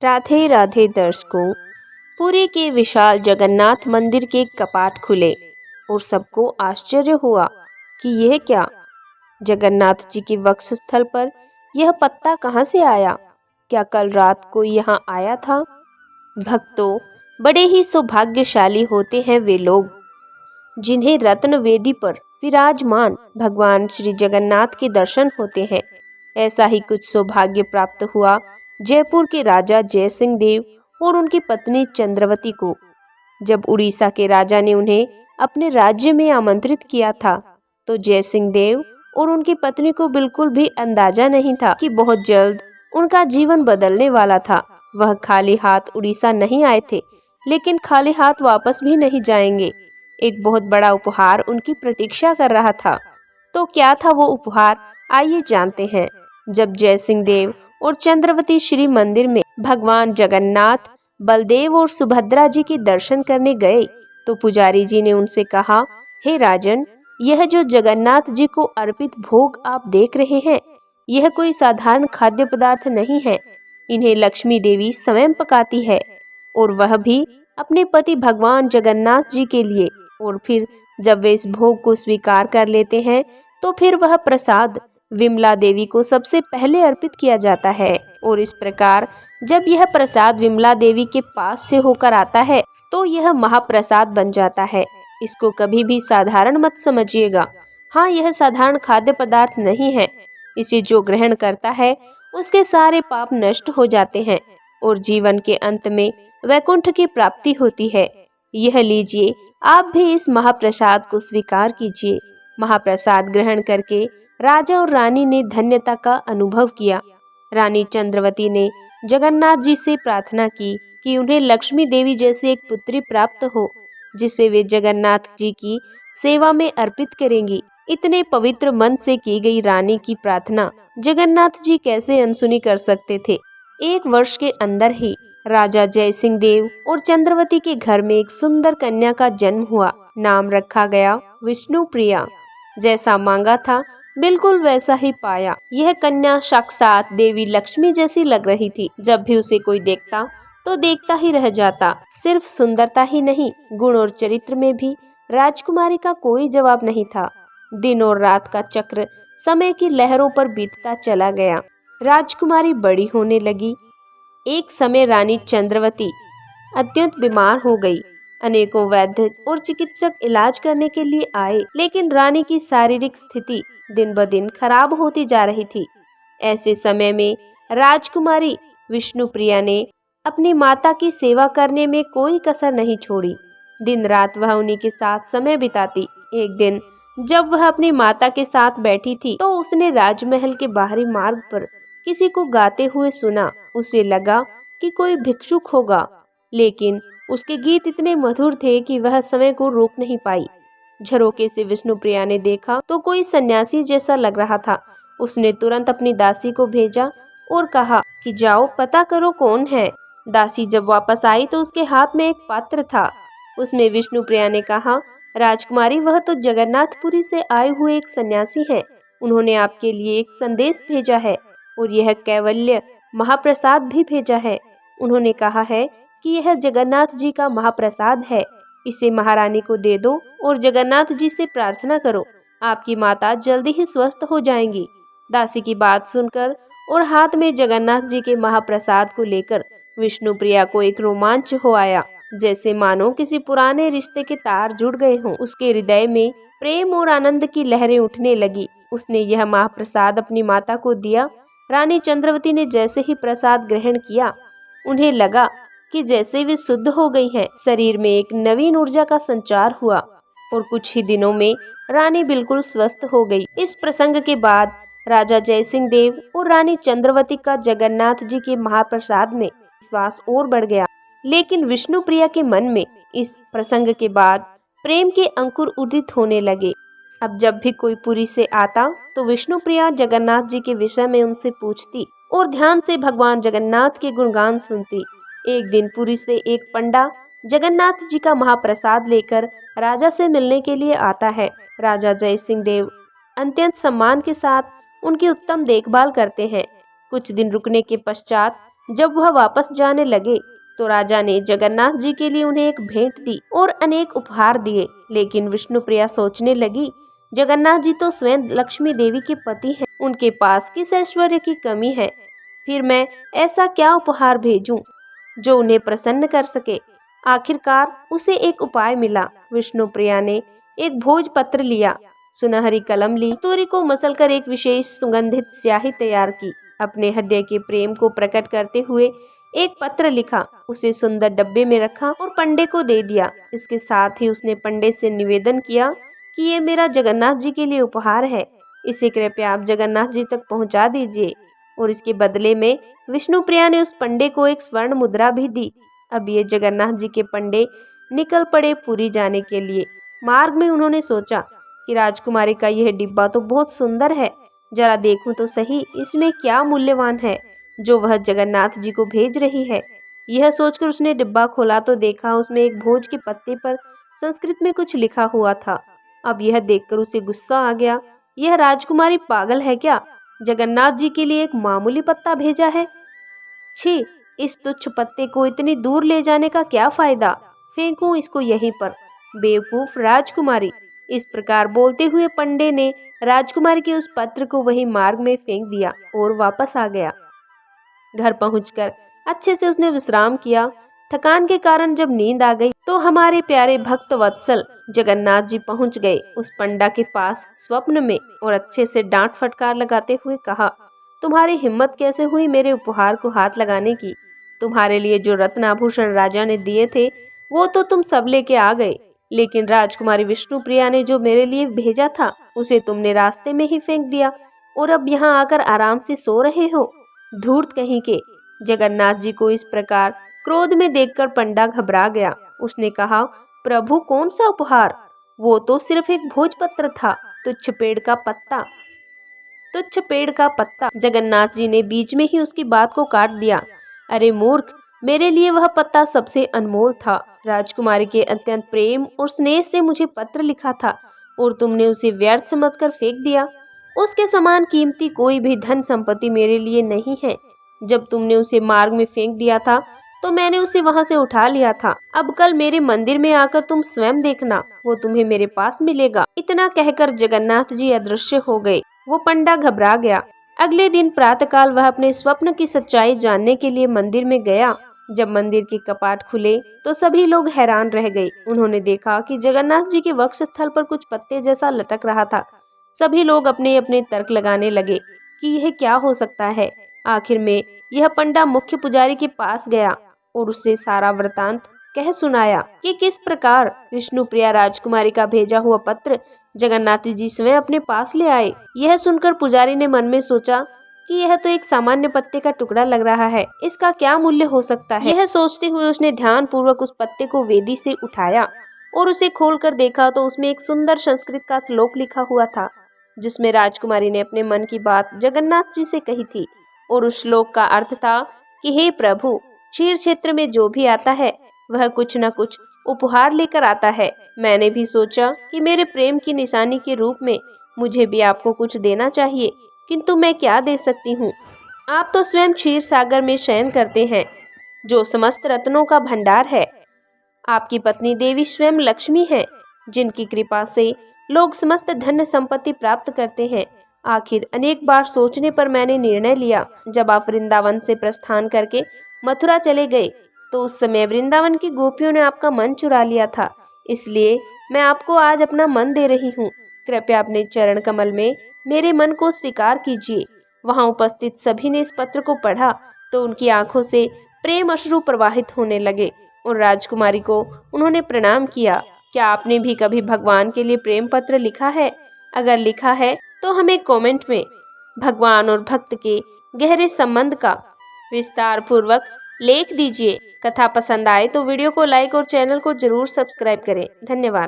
राधे राधे दर्शकों। पुरी के विशाल जगन्नाथ मंदिर के कपाट खुले और सबको आश्चर्य हुआ कि यह क्या, जगन्नाथ जी के वक्षस्थल पर यह पत्ता कहाँ से आया? क्या कल रात कोई यहाँ आया था? भक्तों, बड़े ही सौभाग्यशाली होते हैं वे लोग जिन्हें रत्न वेदी पर विराजमान भगवान श्री जगन्नाथ के दर्शन होते हैं। ऐसा ही कुछ सौभाग्य प्राप्त हुआ जयपुर के राजा जय सिंह देव और उनकी पत्नी चंद्रवती को। जब उड़ीसा के राजा ने उन्हें अपने राज्य में आमंत्रित किया था तो जय सिंह देव और उनकी पत्नी को बिल्कुल भी अंदाजा नहीं था कि बहुत जल्द उनका जीवन बदलने वाला था। वह खाली हाथ उड़ीसा नहीं आए थे, लेकिन खाली हाथ वापस भी नहीं जाएंगे। एक बहुत बड़ा उपहार उनकी प्रतीक्षा कर रहा था। तो क्या था वो उपहार, आइए जानते हैं। जब जय सिंह देव और चंद्रवती श्री मंदिर में भगवान जगन्नाथ, बलदेव और सुभद्रा जी के दर्शन करने गए तो पुजारी जी ने उनसे कहा, हे राजन, यह जो जगन्नाथ जी को अर्पित भोग आप देख रहे हैं, यह कोई साधारण खाद्य पदार्थ नहीं है। इन्हें लक्ष्मी देवी स्वयं पकाती है, और वह भी अपने पति भगवान जगन्नाथ जी के लिए। और फिर जब वे इस भोग को स्वीकार कर लेते हैं तो फिर वह प्रसाद विमला देवी को सबसे पहले अर्पित किया जाता है। और इस प्रकार जब यह प्रसाद विमला देवी के पास से होकर आता है तो यह महाप्रसाद बन जाता है। इसको कभी भी साधारण मत समझिएगा। हाँ, यह साधारण खाद्य पदार्थ नहीं है। इसे जो ग्रहण करता है उसके सारे पाप नष्ट हो जाते हैं और जीवन के अंत में वैकुंठ की प्राप्ति होती है। यह लीजिए, आप भी इस महाप्रसाद को स्वीकार कीजिए। महाप्रसाद ग्रहण करके राजा और रानी ने धन्यता का अनुभव किया। रानी चंद्रवती ने जगन्नाथ जी से प्रार्थना की कि उन्हें लक्ष्मी देवी जैसी एक पुत्री प्राप्त हो जिसे वे जगन्नाथ जी की सेवा में अर्पित करेंगी। इतने पवित्र मन से की गई रानी की प्रार्थना जगन्नाथ जी कैसे अनसुनी कर सकते थे। एक वर्ष के अंदर ही राजा जय सिंह देव और चंद्रवती के घर में एक सुंदर कन्या का जन्म हुआ। नाम रखा गया विष्णु प्रिया। जैसा मांगा था बिल्कुल वैसा ही पाया। यह कन्या साक्षात देवी लक्ष्मी जैसी लग रही थी। जब भी उसे कोई देखता तो देखता ही रह जाता। सिर्फ सुंदरता ही नहीं, गुण और चरित्र में भी राजकुमारी का कोई जवाब नहीं था। दिन और रात का चक्र समय की लहरों पर बीतता चला गया। राजकुमारी बड़ी होने लगी। एक समय रानी चंद्रवती अत्यंत बीमार हो गई। अनेकों वैद्य और चिकित्सक इलाज करने के लिए आए, लेकिन रानी की शारीरिक स्थिति दिन ब दिन खराब होती जा रही थी। ऐसे समय में राजकुमारी विष्णुप्रिया ने अपनी माता की सेवा करने में कोई कसर नहीं छोड़ी। दिन रात वह उन्हीं के साथ समय बिताती। एक दिन जब वह अपनी माता के साथ बैठी थी तो उसने राजमहल के बाहरी मार्ग पर किसी को गाते हुए सुना। उसे लगा कि कोई भिक्षुक होगा, लेकिन उसके गीत इतने मधुर थे कि वह समय को रोक नहीं पाई। झरोके से विष्णुप्रिया ने देखा तो कोई सन्यासी जैसा लग रहा था। उसने तुरंत अपनी दासी को भेजा और कहा कि जाओ पता करो कौन है। दासी जब वापस आई तो उसके हाथ में एक पात्र था। उसमें विष्णुप्रिया ने कहा, राजकुमारी, वह तो जगन्नाथपुरी से आए हुए एक सन्यासी हैं। उन्होंने आपके लिए एक संदेश भेजा है और यह कैवल्य महाप्रसाद भी भेजा है। उन्होंने कहा है कि यह जगन्नाथ जी का महाप्रसाद है। इसे महारानी को दे दो और जगन्नाथ जी से प्रार्थना करो। आपकी माता जल्दी ही स्वस्थ हो जाएंगी। दासी की बात सुनकर और हाथ में जगन्नाथ जी के महाप्रसाद को लेकर विष्णुप्रिया को एक रोमांच हो आया, जैसे मानो किसी पुराने रिश्ते के तार जुड़ गए हों। उसके हृदय में प्रेम और आनंद की लहरें उठने लगी। उसने यह महाप्रसाद अपनी माता को दिया। रानी चंद्रवती ने जैसे ही प्रसाद ग्रहण किया, उन्हें लगा कि जैसे वे शुद्ध हो गई हैं। शरीर में एक नवीन ऊर्जा का संचार हुआ और कुछ ही दिनों में रानी बिल्कुल स्वस्थ हो गई। इस प्रसंग के बाद राजा जय सिंह देव और रानी चंद्रवती का जगन्नाथ जी के महाप्रसाद में विश्वास और बढ़ गया। लेकिन विष्णुप्रिया के मन में इस प्रसंग के बाद प्रेम के अंकुर उदित होने लगे। अब जब भी कोई पुरी से आता तो विष्णुप्रिया जगन्नाथ जी के विषय में उनसे पूछती और ध्यान से भगवान जगन्नाथ के गुणगान सुनती। एक दिन पुरी से एक पंडा जगन्नाथ जी का महाप्रसाद लेकर राजा से मिलने के लिए आता है। राजा जय सिंह देव अत्यंत सम्मान के साथ उनकी उत्तम देखभाल करते हैं। कुछ दिन रुकने के पश्चात जब वह वापस जाने लगे तो राजा ने जगन्नाथ जी के लिए उन्हें एक भेंट दी और अनेक उपहार दिए। लेकिन विष्णुप्रिया सोचने लगी, जगन्नाथ जी तो स्वयं लक्ष्मी देवी के पति हैं, उनके पास किस ऐश्वर्य की कमी है। फिर मैं ऐसा क्या उपहार भेजूं जो उन्हें प्रसन्न कर सके। आखिरकार उसे एक उपाय मिला। विष्णुप्रिया ने एक भोजपत्र लिया, सुनहरी कलम ली, कस्तूरी को मसलकर एक विशेष सुगंधित स्याही तैयार की, अपने हृदय के प्रेम को प्रकट करते हुए एक पत्र लिखा, उसे सुंदर डब्बे में रखा और पंडे को दे दिया। इसके साथ ही उसने पंडे से निवेदन किया कि ये मेरा जगन्नाथ जी के लिए उपहार है, इसे कृपया आप जगन्नाथ जी तक पहुंचा दीजिए। और इसके बदले में विष्णुप्रिया ने उस पंडे को एक स्वर्ण मुद्रा भी दी। अब ये जगन्नाथ जी के पंडे निकल पड़े पुरी जाने के लिए। मार्ग में उन्होंने सोचा कि राजकुमारी का यह डिब्बा तो बहुत सुंदर है, जरा देखूं तो सही इसमें क्या मूल्यवान है जो वह जगन्नाथ जी को भेज रही है। यह सोचकर उसने डिब्बा खोला तो देखा उसमें एक भोज के पत्ते पर संस्कृत में कुछ लिखा हुआ था। अब यह देखकर उसे गुस्सा आ गया। यह राजकुमारी पागल है क्या? जगन्नाथ जी के लिए एक मामूली पत्ता भेजा है। छी, इस तुच्छ पत्ते को इतनी दूर ले जाने का क्या फायदा, फेंकूं इसको यहीं पर। बेवकूफ राजकुमारी। इस प्रकार बोलते हुए पंडे ने राजकुमारी के उस पत्र को वही मार्ग में फेंक दिया और वापस आ गया। घर पहुंचकर अच्छे से उसने विश्राम किया। थकान के कारण जब नींद आ गई तो हमारे प्यारे भक्त वत्सल जगन्नाथ जी पहुंच गए उस पंडा के पास स्वप्न में और अच्छे से डांट फटकार लगाते हुए कहा, तुम्हारी हिम्मत कैसे हुई मेरे उपहार को हाथ लगाने की? तुम्हारे लिए जो रत्न आभूषण राजा ने दिए थे वो तो तुम सब लेके आ गए, लेकिन राजकुमारी विष्णुप्रिया ने जो मेरे लिए भेजा था उसे तुमने रास्ते में ही फेंक दिया और अब यहाँ आकर आराम से सो रहे हो। धूर्त कहीं के। जगन्नाथ जी को इस प्रकार क्रोध में देखकर पंडा घबरा गया। उसने कहा, प्रभु कौन सा उपहार? वो तो सिर्फ एक भोजपत्र था, तुच्छ पेड़ का पत्ता। तुच्छ पेड़ का पत्ता। जगन्नाथ जी ने बीच में ही उसकी बात को काट दिया। अरे मूर्ख, मेरे लिए वह पत्ता सबसे अनमोल था। राजकुमारी के अत्यंत प्रेम और स्नेह से मुझे पत्र लिखा था और तुमने उसे व्यर्थ समझकर फेंक दिया। उसके समान कीमती कोई भी धन संपत्ति मेरे लिए नहीं है। जब तुमने उसे मार्ग में फेंक दिया था तो मैंने उसे वहां से उठा लिया था। अब कल मेरे मंदिर में आकर तुम स्वयं देखना, वो तुम्हें मेरे पास मिलेगा। इतना कहकर जगन्नाथ जी अदृश्य हो गए। वो पंडा घबरा गया। अगले दिन प्रातःकाल वह अपने स्वप्न की सच्चाई जानने के लिए मंदिर में गया। जब मंदिर के कपाट खुले तो सभी लोग हैरान रह गए। उन्होंने देखा कि जगन्नाथ जी के वक्षस्थल पर कुछ पत्ते जैसा लटक रहा था। सभी लोग अपने अपने तर्क लगाने लगे कि यह क्या हो सकता है। आखिर में यह पंडा मुख्य पुजारी के पास गया और उससे सारा वृतांत कह सुनाया कि किस प्रकार विष्णुप्रिया राजकुमारी का भेजा हुआ पत्र जगन्नाथ जी स्वयं अपने पास ले आए। यह सुनकर पुजारी ने मन में सोचा कि यह तो एक सामान्य पत्ते का टुकड़ा लग रहा है, इसका क्या मूल्य हो सकता है। यह सोचते हुए उसने ध्यान पूर्वक उस पत्ते को वेदी से उठाया और उसे खोलकर देखा तो उसमें एक सुंदर संस्कृत का श्लोक लिखा हुआ था, जिसमें राजकुमारी ने अपने मन की बात जगन्नाथ जी से कही थी। और उस श्लोक का अर्थ था कि हे प्रभु, क्षीर क्षेत्र में जो भी आता है वह कुछ न कुछ उपहार लेकर आता है। मैंने भी सोचा कि मेरे प्रेम की निशानी के रूप में मुझे भी आपको कुछ देना चाहिए, किंतु मैं क्या दे सकती हूँ? आप तो स्वयं क्षीर सागर में शयन करते हैं, जो समस्त रत्नों का भंडार है। आपकी पत्नी देवी स्वयं लक्ष्मी है, जिनकी कृपा से लोग समस्त धन संपत्ति प्राप्त करते हैं। आखिर अनेक बार सोचने पर मैंने निर्णय लिया। जब आप वृंदावन से प्रस्थान करके मथुरा चले गए तो उस समय वृंदावन की गोपियों ने आपका मन चुरा लिया था, इसलिए मैं आपको आज अपना मन दे रही हूँ। कृपया अपने चरण कमल में मेरे मन को स्वीकार कीजिए। वहां उपस्थित सभी ने इस पत्र को पढ़ा तो उनकी आंखों से प्रेम अश्रु प्रवाहित होने लगे और राजकुमारी को उन्होंने प्रणाम किया। क्या आपने भी कभी भगवान के लिए प्रेम पत्र लिखा है? अगर लिखा है तो हमें कमेंट में भगवान और भक्त के गहरे संबंध का विस्तार पूर्वक लेख दीजिए। कथा पसंद आए तो वीडियो को लाइक और चैनल को जरूर सब्सक्राइब करें। धन्यवाद।